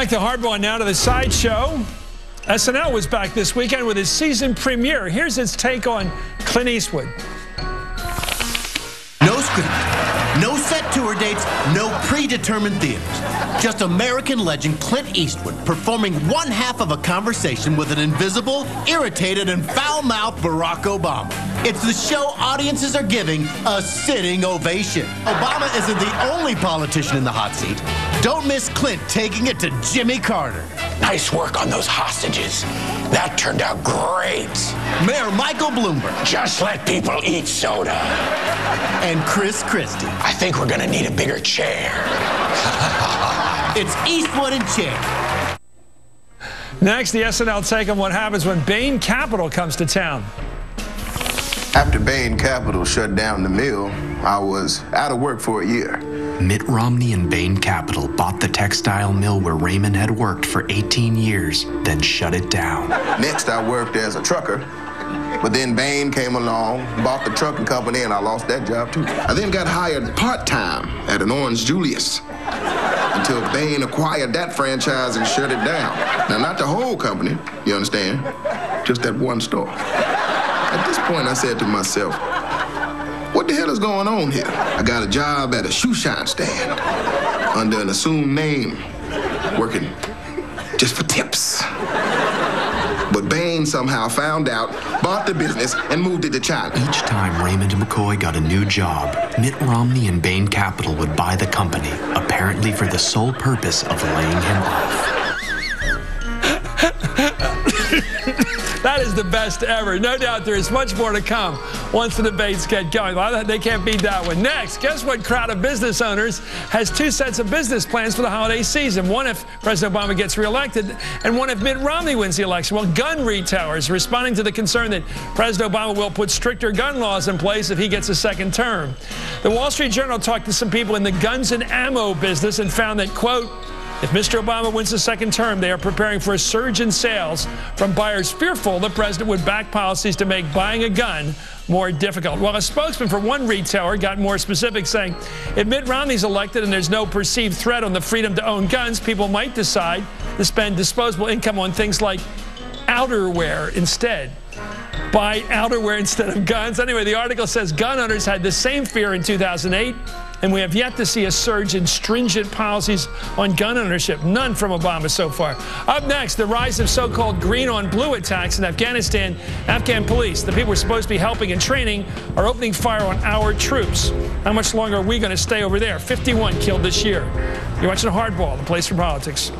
Back to Hardball, now to the sideshow. SNL was back this weekend with his season premiere. Here's its take on Clint Eastwood. No script, no set tour dates, no predetermined theaters. Just American legend Clint Eastwood performing one half of a conversation with an invisible, irritated, and foul-mouthed Barack Obama. It's the show audiences are giving a sitting ovation. Obama isn't the only politician in the hot seat. Don't miss Clint taking it to Jimmy Carter. Nice work on those hostages. That turned out great. Mayor Michael Bloomberg. Just let people eat soda. And Chris Christie. I think we're gonna need a bigger chair. It's Eastwood and chair. Next, the SNL take on what happens when Bain Capital comes to town. After Bain Capital shut down the mill, I was out of work for a year. Mitt Romney and Bain Capital bought the textile mill where Raymond had worked for 18 years, then shut it down. Next, I worked as a trucker, but then Bain came along, bought the trucking company, and I lost that job too. I then got hired part-time at an Orange Julius until Bain acquired that franchise and shut it down. Now, not the whole company, you understand, just that one store. At this point, I said to myself, what the hell is going on here? I got a job at a shoe shine stand under an assumed name, working just for tips. But Bain somehow found out, bought the business, and moved it to China. Each time Raymond McCoy got a new job, Mitt Romney and Bain Capital would buy the company, apparently for the sole purpose of laying him off. That is the best ever. No doubt there is much more to come once the debates get going. Well, they can't beat that one. Next, guess what crowd of business owners has two sets of business plans for the holiday season? One if President Obama gets reelected, and one if Mitt Romney wins the election. Well, gun retailers responding to the concern that President Obama will put stricter gun laws in place if he gets a second term. The Wall Street Journal talked to some people in the guns and ammo business and found that, quote, if Mr. Obama wins the second term, they are preparing for a surge in sales from buyers fearful the president would back policies to make buying a gun more difficult. Well, a spokesman for one retailer got more specific, saying if Mitt Romney's elected and there's no perceived threat on the freedom to own guns, people might decide to spend disposable income on things like outerwear instead. Buy outerwear instead of guns. Anyway, the article says gun owners had the same fear in 2008. And we have yet to see a surge in stringent policies on gun ownership. None from Obama so far. Up next, the rise of so-called green on blue attacks in Afghanistan. Afghan police, the people we're supposed to be helping and training, are opening fire on our troops. How much longer are we going to stay over there? 51 killed this year. You're watching Hardball, the place for politics.